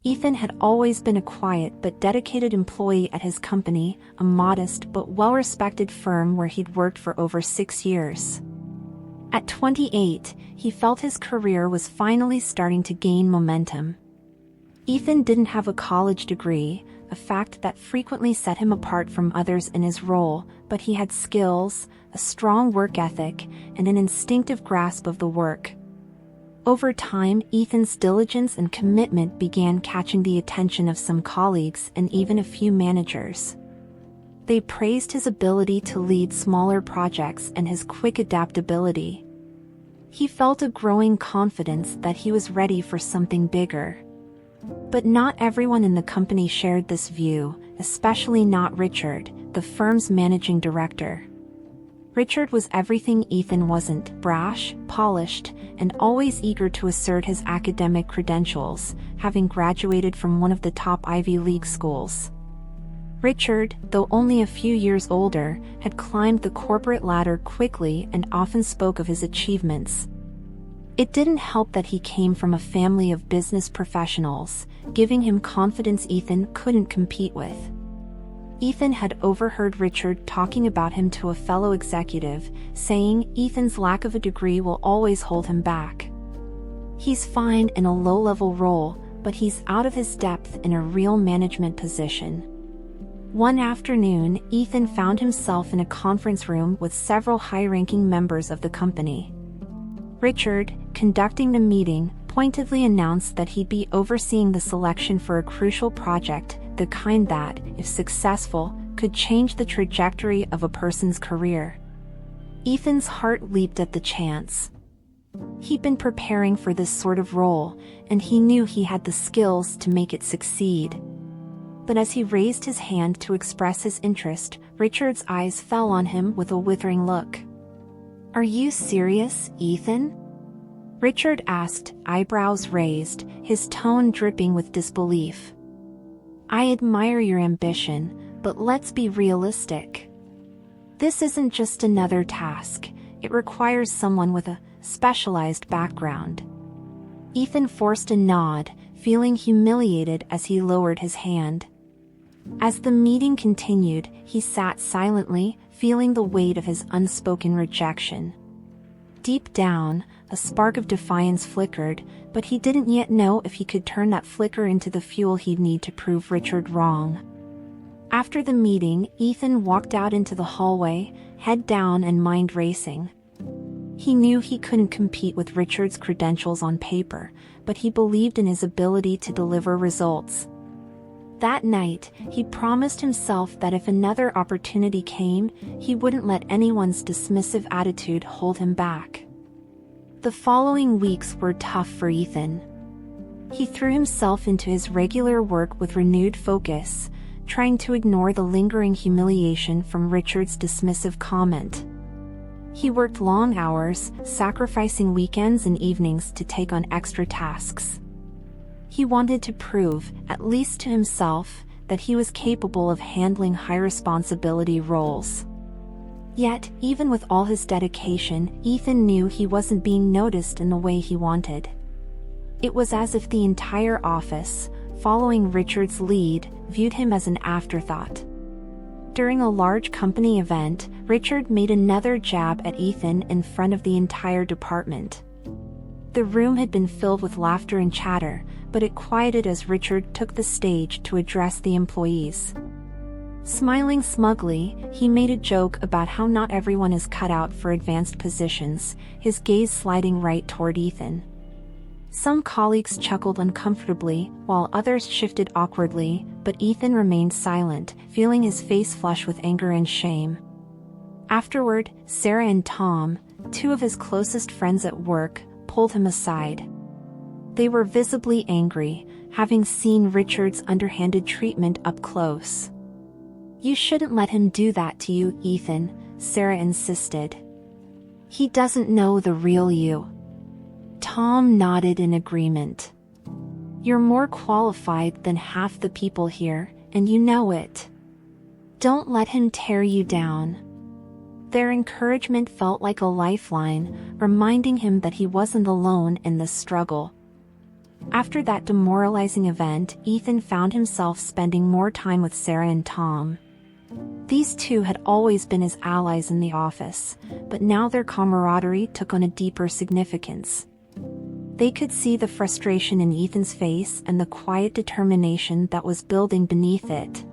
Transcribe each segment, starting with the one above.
Ethan had always been a quiet but dedicated employee at his company, a modest but well-respected firm where he'd worked for over 6 years. At 28, he felt his career was finally starting to gain momentum. Ethan didn't have a college degree, a fact that frequently set him apart from others in his role, but he had skills, a strong work ethic, and an instinctive grasp of the work. Over time, Ethan's diligence and commitment began catching the attention of some colleagues and even a few managers. They praised his ability to lead smaller projects and his quick adaptability. He felt a growing confidence that he was ready for something bigger. But not everyone in the company shared this view, especially not Richard, the firm's managing director. Richard was everything Ethan wasn't: brash, polished, and always eager to assert his academic credentials, having graduated from one of the top Ivy League schools. Richard, though only a few years older, had climbed the corporate ladder quickly and often spoke of his achievements. It didn't help that he came from a family of business professionals, giving him confidence Ethan couldn't compete with. Ethan had overheard Richard talking about him to a fellow executive, saying Ethan's lack of a degree will always hold him back. He's fine in a low-level role, but he's out of his depth in a real management position. One afternoon, Ethan found himself in a conference room with several high-ranking members of the company. Richard, conducting the meeting, pointedly announced that he'd be overseeing the selection for a crucial project, the kind that, if successful, could change the trajectory of a person's career. Ethan's heart leaped at the chance. He'd been preparing for this sort of role, and he knew he had the skills to make it succeed. But as he raised his hand to express his interest, Richard's eyes fell on him with a withering look. "Are you serious, Ethan?" Richard asked, eyebrows raised, his tone dripping with disbelief. "I admire your ambition, but let's be realistic. This isn't just another task, it requires someone with a specialized background." Ethan forced a nod, feeling humiliated as he lowered his hand. As the meeting continued, he sat silently, feeling the weight of his unspoken rejection. Deep down, a spark of defiance flickered, but he didn't yet know if he could turn that flicker into the fuel he'd need to prove Richard wrong. After the meeting, Ethan walked out into the hallway, head down and mind racing. He knew he couldn't compete with Richard's credentials on paper, but he believed in his ability to deliver results. That night, he promised himself that if another opportunity came, he wouldn't let anyone's dismissive attitude hold him back. The following weeks were tough for Ethan. He threw himself into his regular work with renewed focus, trying to ignore the lingering humiliation from Richard's dismissive comment. He worked long hours, sacrificing weekends and evenings to take on extra tasks. He wanted to prove, at least to himself, that he was capable of handling high-responsibility roles. Yet, even with all his dedication, Ethan knew he wasn't being noticed in the way he wanted. It was as if the entire office, following Richard's lead, viewed him as an afterthought. During a large company event, Richard made another jab at Ethan in front of the entire department. The room had been filled with laughter and chatter, but it quieted as Richard took the stage to address the employees. Smiling smugly, he made a joke about how not everyone is cut out for advanced positions, his gaze sliding right toward Ethan. Some colleagues chuckled uncomfortably, while others shifted awkwardly, but Ethan remained silent, feeling his face flush with anger and shame. Afterward, Sarah and Tom, two of his closest friends at work, pulled him aside. They were visibly angry, having seen Richard's underhanded treatment up close. "You shouldn't let him do that to you, Ethan," Sarah insisted. "He doesn't know the real you." Tom nodded in agreement. "You're more qualified than half the people here, and you know it. Don't let him tear you down." Their encouragement felt like a lifeline, reminding him that he wasn't alone in this struggle. After that demoralizing event, Ethan found himself spending more time with Sarah and Tom. These two had always been his allies in the office, but now their camaraderie took on a deeper significance. They could see the frustration in Ethan's face and the quiet determination that was building beneath it.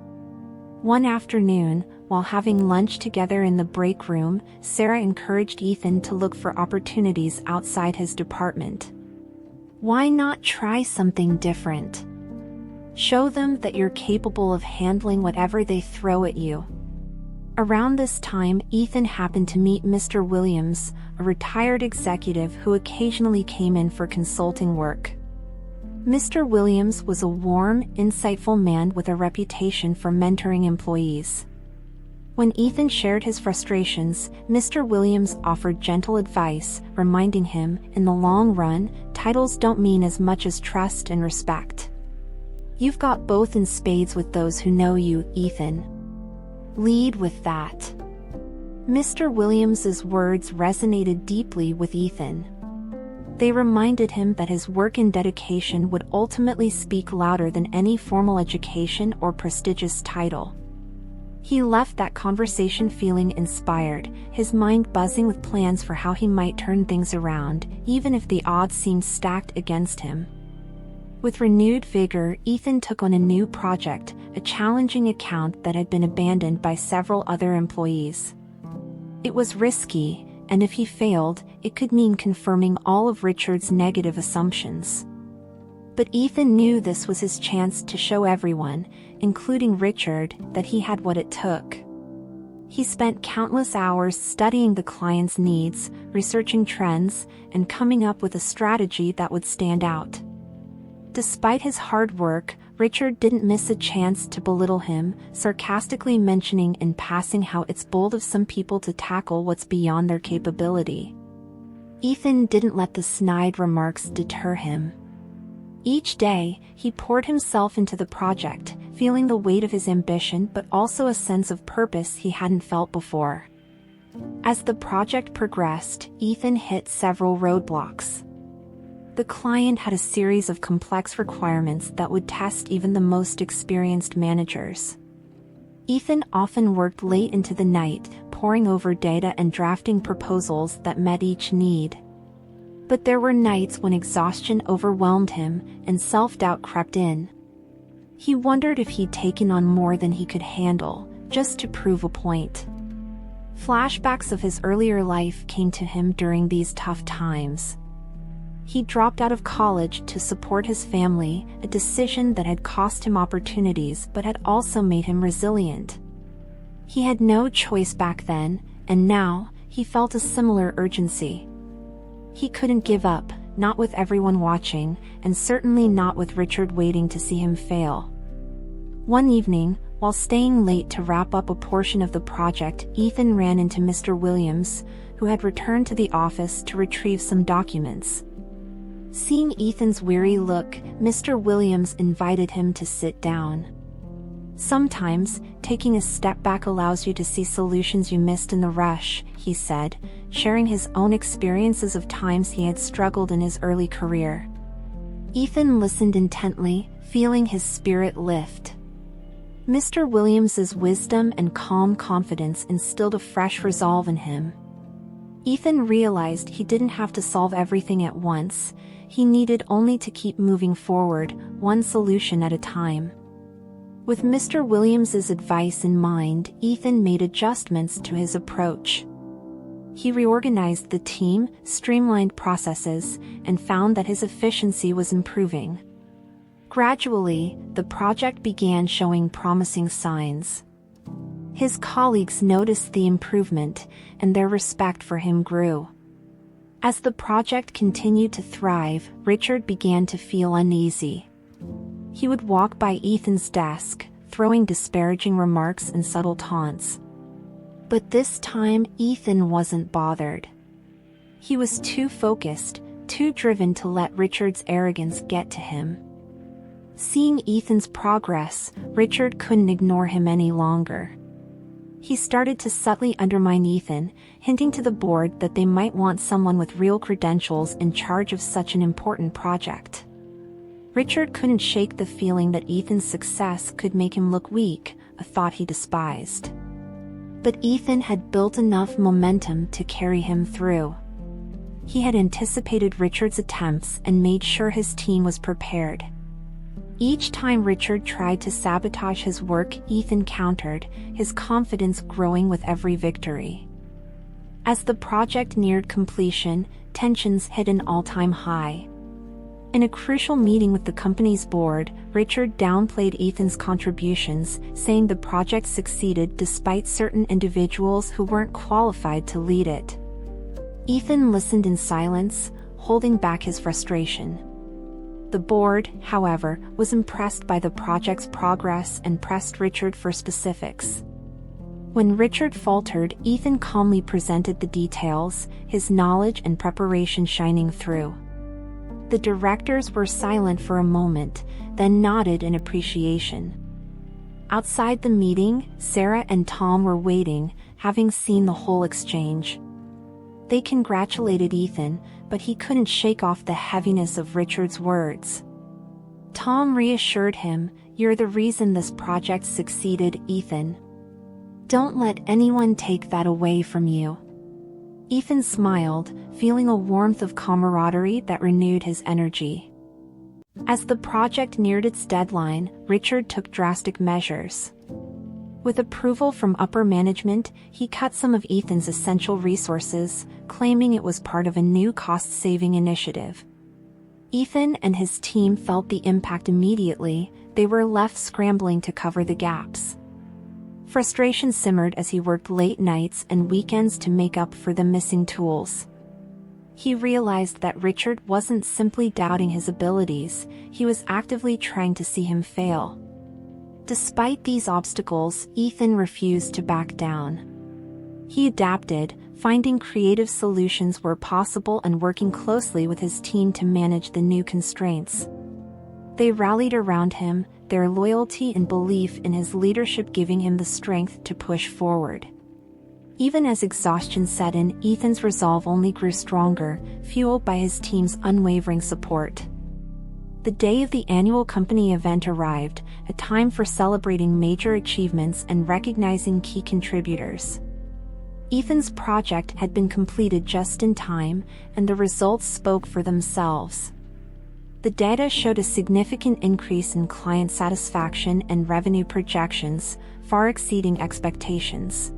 One afternoon, while having lunch together in the break room, Sarah encouraged Ethan to look for opportunities outside his department. Why not try something different? Show them that you're capable of handling whatever they throw at you. Around this time, Ethan happened to meet Mr. Williams, a retired executive who occasionally came in for consulting work. Mr. Williams was a warm, insightful man with a reputation for mentoring employees. When Ethan shared his frustrations, Mr. Williams offered gentle advice, reminding him, in the long run, titles don't mean as much as trust and respect. You've got both in spades with those who know you, Ethan. Lead with that. Mr. Williams's words resonated deeply with Ethan. They reminded him that his work and dedication would ultimately speak louder than any formal education or prestigious title. He left that conversation feeling inspired, his mind buzzing with plans for how he might turn things around, even if the odds seemed stacked against him. With renewed vigor, Ethan took on a new project, a challenging account that had been abandoned by several other employees. It was risky, and if he failed, it could mean confirming all of Richard's negative assumptions. But Ethan knew this was his chance to show everyone, including Richard, that he had what it took. He spent countless hours studying the client's needs, researching trends, and coming up with a strategy that would stand out. Despite his hard work, Richard didn't miss a chance to belittle him, sarcastically mentioning in passing how it's bold of some people to tackle what's beyond their capability. Ethan didn't let the snide remarks deter him. Each day, he poured himself into the project, feeling the weight of his ambition but also a sense of purpose he hadn't felt before. As the project progressed, Ethan hit several roadblocks. The client had a series of complex requirements that would test even the most experienced managers. Ethan often worked late into the night, poring over data and drafting proposals that met each need. But there were nights when exhaustion overwhelmed him and self-doubt crept in. He wondered if he'd taken on more than he could handle, just to prove a point. Flashbacks of his earlier life came to him during these tough times. He dropped out of college to support his family, a decision that had cost him opportunities but had also made him resilient. He had no choice back then, and now, he felt a similar urgency. He couldn't give up, not with everyone watching, and certainly not with Richard waiting to see him fail. One evening, while staying late to wrap up a portion of the project, Ethan ran into Mr. Williams, who had returned to the office to retrieve some documents. Seeing Ethan's weary look, Mr. Williams invited him to sit down. Sometimes, taking a step back allows you to see solutions you missed in the rush, he said, sharing his own experiences of times he had struggled in his early career. Ethan listened intently, feeling his spirit lift. Mr. Williams's wisdom and calm confidence instilled a fresh resolve in him. Ethan realized he didn't have to solve everything at once. He needed only to keep moving forward, one solution at a time. With Mr. Williams's advice in mind, Ethan made adjustments to his approach. He reorganized the team, streamlined processes, and found that his efficiency was improving. Gradually, the project began showing promising signs. His colleagues noticed the improvement, and their respect for him grew. As the project continued to thrive, Richard began to feel uneasy. He would walk by Ethan's desk, throwing disparaging remarks and subtle taunts. But this time, Ethan wasn't bothered. He was too focused, too driven to let Richard's arrogance get to him. Seeing Ethan's progress, Richard couldn't ignore him any longer. He started to subtly undermine Ethan, hinting to the board that they might want someone with real credentials in charge of such an important project. Richard couldn't shake the feeling that Ethan's success could make him look weak, a thought he despised. But Ethan had built enough momentum to carry him through. He had anticipated Richard's attempts and made sure his team was prepared. Each time Richard tried to sabotage his work, Ethan countered, his confidence growing with every victory. As the project neared completion, tensions hit an all-time high. In a crucial meeting with the company's board, Richard downplayed Ethan's contributions, saying the project succeeded despite certain individuals who weren't qualified to lead it. Ethan listened in silence, holding back his frustration. The board, however, was impressed by the project's progress and pressed Richard for specifics. When Richard faltered, Ethan calmly presented the details, his knowledge and preparation shining through. The directors were silent for a moment, then nodded in appreciation. Outside the meeting, Sarah and Tom were waiting, having seen the whole exchange. They congratulated Ethan, but he couldn't shake off the heaviness of Richard's words. Tom reassured him, "You're the reason this project succeeded, Ethan. Don't let anyone take that away from you." Ethan smiled, feeling a warmth of camaraderie that renewed his energy. As the project neared its deadline, Richard took drastic measures. With approval from upper management, he cut some of Ethan's essential resources, claiming it was part of a new cost-saving initiative. Ethan and his team felt the impact immediately. They were left scrambling to cover the gaps. Frustration simmered as he worked late nights and weekends to make up for the missing tools. He realized that Richard wasn't simply doubting his abilities, he was actively trying to see him fail. Despite these obstacles, Ethan refused to back down. He adapted, finding creative solutions where possible and working closely with his team to manage the new constraints. They rallied around him, their loyalty and belief in his leadership giving him the strength to push forward. Even as exhaustion set in, Ethan's resolve only grew stronger, fueled by his team's unwavering support. The day of the annual company event arrived, a time for celebrating major achievements and recognizing key contributors. Ethan's project had been completed just in time, and the results spoke for themselves. The data showed a significant increase in client satisfaction and revenue projections, far exceeding expectations.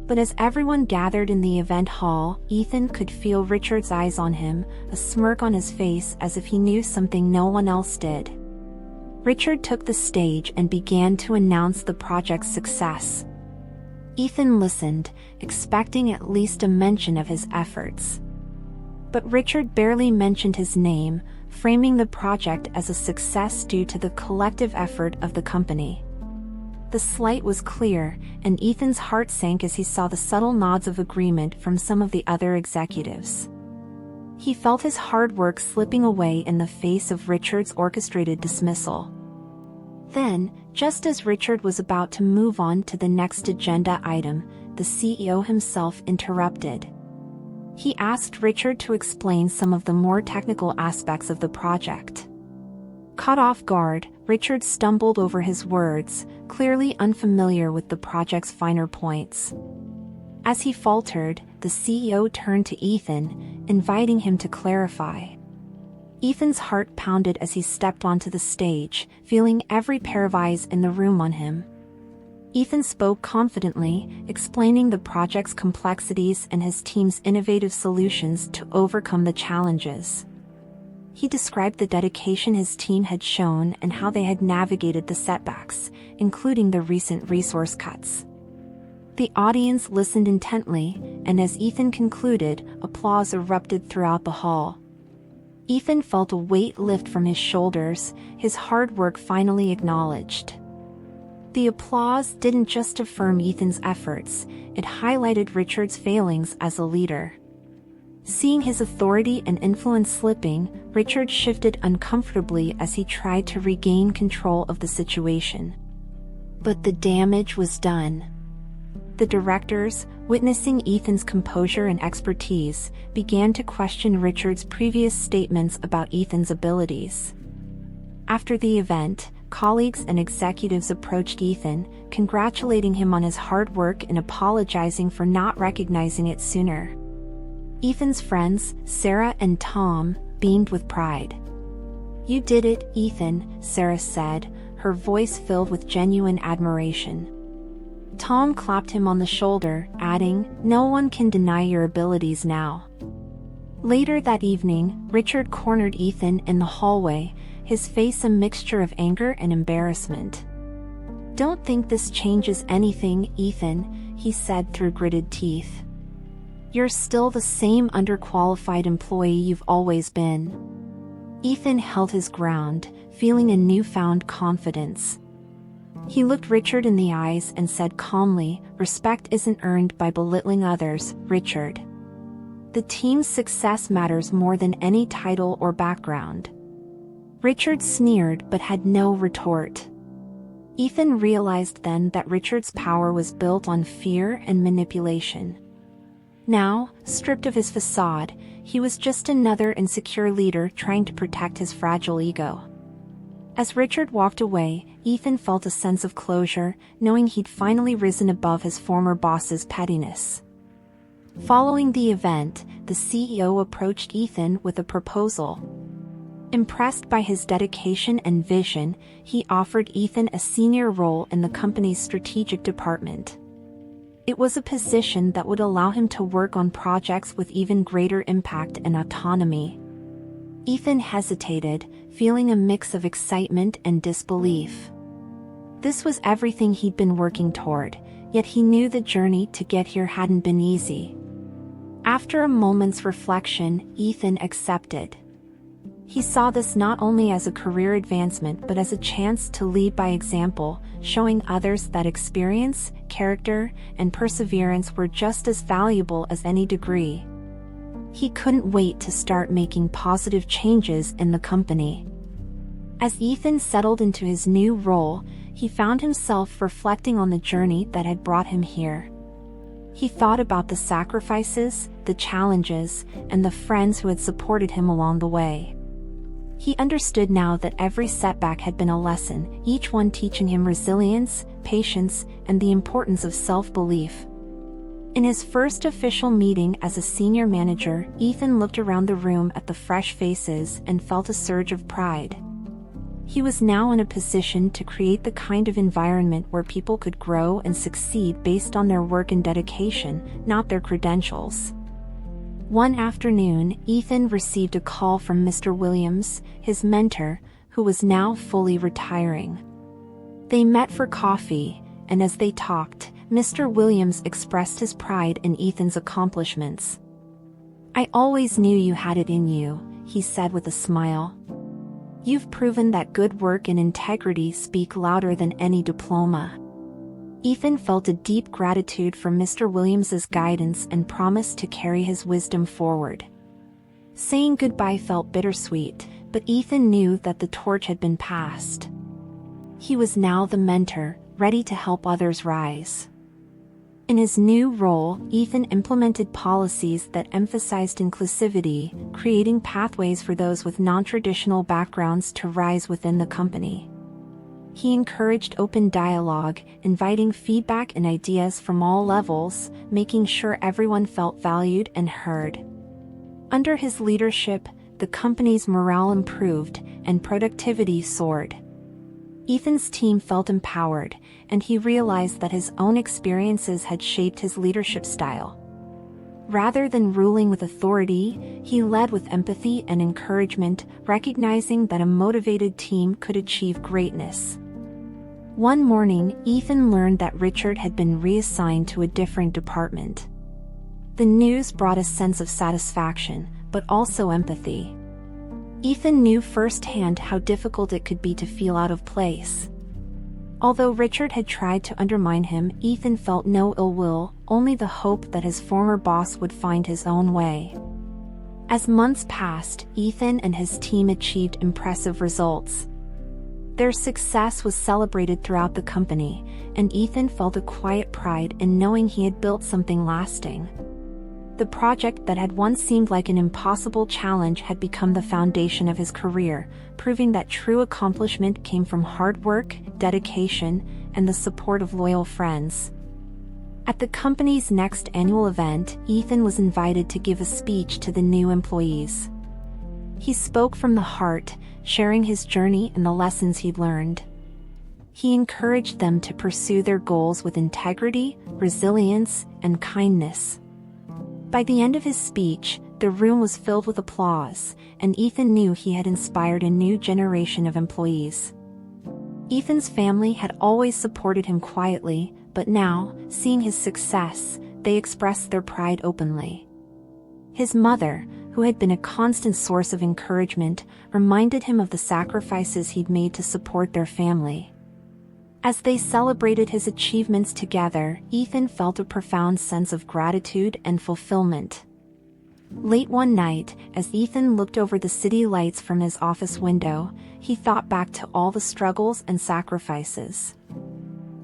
But as everyone gathered in the event hall, Ethan could feel Richard's eyes on him, a smirk on his face as if he knew something no one else did. Richard took the stage and began to announce the project's success. Ethan listened, expecting at least a mention of his efforts. But Richard barely mentioned his name, framing the project as a success due to the collective effort of the company. The slight was clear, and Ethan's heart sank as he saw the subtle nods of agreement from some of the other executives. He felt his hard work slipping away in the face of Richard's orchestrated dismissal. Then, just as Richard was about to move on to the next agenda item, the CEO himself interrupted. He asked Richard to explain some of the more technical aspects of the project. Caught off guard, Richard stumbled over his words, clearly unfamiliar with the project's finer points. As he faltered, the CEO turned to Ethan, inviting him to clarify. Ethan's heart pounded as he stepped onto the stage, feeling every pair of eyes in the room on him. Ethan spoke confidently, explaining the project's complexities and his team's innovative solutions to overcome the challenges. He described the dedication his team had shown and how they had navigated the setbacks, including the recent resource cuts. The audience listened intently, and as Ethan concluded, applause erupted throughout the hall. Ethan felt a weight lift from his shoulders, his hard work finally acknowledged. The applause didn't just affirm Ethan's efforts, it highlighted Richard's failings as a leader. Seeing his authority and influence slipping, Richard shifted uncomfortably as he tried to regain control of the situation. But the damage was done. The directors, witnessing Ethan's composure and expertise, began to question Richard's previous statements about Ethan's abilities. After the event, colleagues and executives approached Ethan, congratulating him on his hard work and apologizing for not recognizing it sooner. Ethan's friends, Sarah and Tom, beamed with pride. "You did it, Ethan," Sarah said, her voice filled with genuine admiration. Tom clapped him on the shoulder, adding, "No one can deny your abilities now." Later that evening, Richard cornered Ethan in the hallway, his face a mixture of anger and embarrassment. "Don't think this changes anything, Ethan," he said through gritted teeth. "You're still the same underqualified employee you've always been." Ethan held his ground, feeling a newfound confidence. He looked Richard in the eyes and said calmly, "Respect isn't earned by belittling others, Richard. The team's success matters more than any title or background." Richard sneered but had no retort. Ethan realized then that Richard's power was built on fear and manipulation. Now, stripped of his facade, he was just another insecure leader trying to protect his fragile ego. As Richard walked away, Ethan felt a sense of closure, knowing he'd finally risen above his former boss's pettiness. Following the event, the CEO approached Ethan with a proposal. Impressed by his dedication and vision, he offered Ethan a senior role in the company's strategic department. It was a position that would allow him to work on projects with even greater impact and autonomy. Ethan hesitated, feeling a mix of excitement and disbelief. This was everything he'd been working toward, yet he knew the journey to get here hadn't been easy. After a moment's reflection, Ethan accepted. He saw this not only as a career advancement but as a chance to lead by example, showing others that experience, character, and perseverance were just as valuable as any degree. He couldn't wait to start making positive changes in the company. As Ethan settled into his new role, he found himself reflecting on the journey that had brought him here. He thought about the sacrifices, the challenges, and the friends who had supported him along the way. He understood now that every setback had been a lesson, each one teaching him resilience, patience, and the importance of self-belief. In his first official meeting as a senior manager, Ethan looked around the room at the fresh faces and felt a surge of pride. He was now in a position to create the kind of environment where people could grow and succeed based on their work and dedication, not their credentials. One afternoon, Ethan received a call from Mr. Williams, his mentor, who was now fully retiring. They met for coffee, and as they talked, Mr. Williams expressed his pride in Ethan's accomplishments. "I always knew you had it in you," he said with a smile. "You've proven that good work and integrity speak louder than any diploma." Ethan felt a deep gratitude for Mr. Williams's guidance and promised to carry his wisdom forward. Saying goodbye felt bittersweet, but Ethan knew that the torch had been passed. He was now the mentor, ready to help others rise. In his new role, Ethan implemented policies that emphasized inclusivity, creating pathways for those with non-traditional backgrounds to rise within the company. He encouraged open dialogue, inviting feedback and ideas from all levels, making sure everyone felt valued and heard. Under his leadership, the company's morale improved, and productivity soared. Ethan's team felt empowered, and he realized that his own experiences had shaped his leadership style. Rather than ruling with authority, he led with empathy and encouragement, recognizing that a motivated team could achieve greatness. One morning, Ethan learned that Richard had been reassigned to a different department. The news brought a sense of satisfaction, but also empathy. Ethan knew firsthand how difficult it could be to feel out of place. Although Richard had tried to undermine him, Ethan felt no ill will, only the hope that his former boss would find his own way. As months passed, Ethan and his team achieved impressive results. Their success was celebrated throughout the company, and Ethan felt a quiet pride in knowing he had built something lasting. The project that had once seemed like an impossible challenge had become the foundation of his career, proving that true accomplishment came from hard work, dedication, and the support of loyal friends. At the company's next annual event, Ethan was invited to give a speech to the new employees. He spoke from the heart, sharing his journey and the lessons he'd learned. He encouraged them to pursue their goals with integrity, resilience, and kindness. By the end of his speech, the room was filled with applause, and Ethan knew he had inspired a new generation of employees. Ethan's family had always supported him quietly, but now, seeing his success, they expressed their pride openly. His mother, who had been a constant source of encouragement, reminded him of the sacrifices he'd made to support their family. As they celebrated his achievements together, Ethan felt a profound sense of gratitude and fulfillment. Late one night, as Ethan looked over the city lights from his office window, he thought back to all the struggles and sacrifices.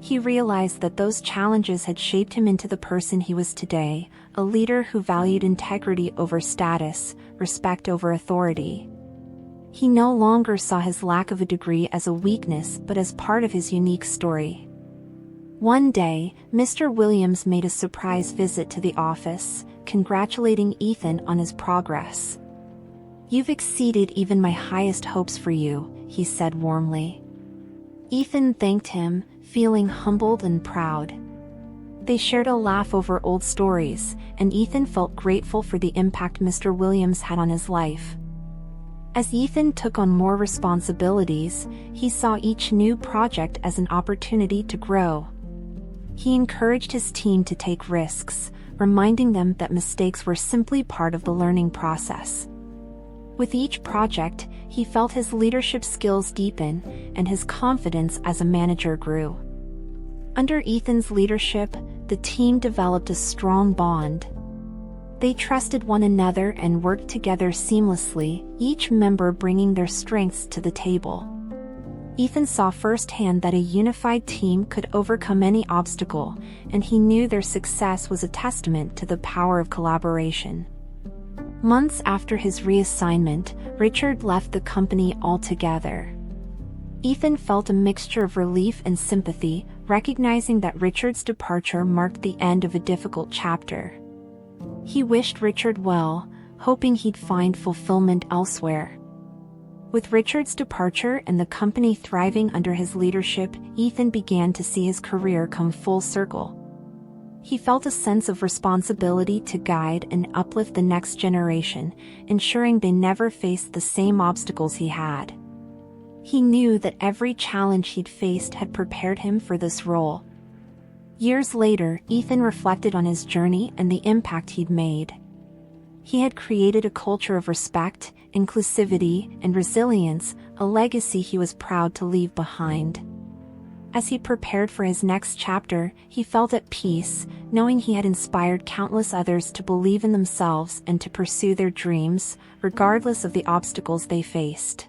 He realized that those challenges had shaped him into the person he was today, a leader who valued integrity over status, respect over authority. He no longer saw his lack of a degree as a weakness but as part of his unique story. One day, Mr. Williams made a surprise visit to the office, congratulating Ethan on his progress. "You've exceeded even my highest hopes for you," he said warmly. Ethan thanked him, feeling humbled and proud. They shared a laugh over old stories, and Ethan felt grateful for the impact Mr. Williams had on his life. As Ethan took on more responsibilities, he saw each new project as an opportunity to grow. He encouraged his team to take risks, reminding them that mistakes were simply part of the learning process. With each project, he felt his leadership skills deepen, and his confidence as a manager grew. Under Ethan's leadership, the team developed a strong bond. They trusted one another and worked together seamlessly, each member bringing their strengths to the table. Ethan saw firsthand that a unified team could overcome any obstacle, and he knew their success was a testament to the power of collaboration. Months after his reassignment, Richard left the company altogether. Ethan felt a mixture of relief and sympathy, recognizing that Richard's departure marked the end of a difficult chapter. He wished Richard well, hoping he'd find fulfillment elsewhere. With Richard's departure and the company thriving under his leadership, Ethan began to see his career come full circle. He felt a sense of responsibility to guide and uplift the next generation, ensuring they never faced the same obstacles he had. He knew that every challenge he'd faced had prepared him for this role. Years later, Ethan reflected on his journey and the impact he'd made. He had created a culture of respect, inclusivity, and resilience, a legacy he was proud to leave behind. As he prepared for his next chapter, he felt at peace, knowing he had inspired countless others to believe in themselves and to pursue their dreams, regardless of the obstacles they faced.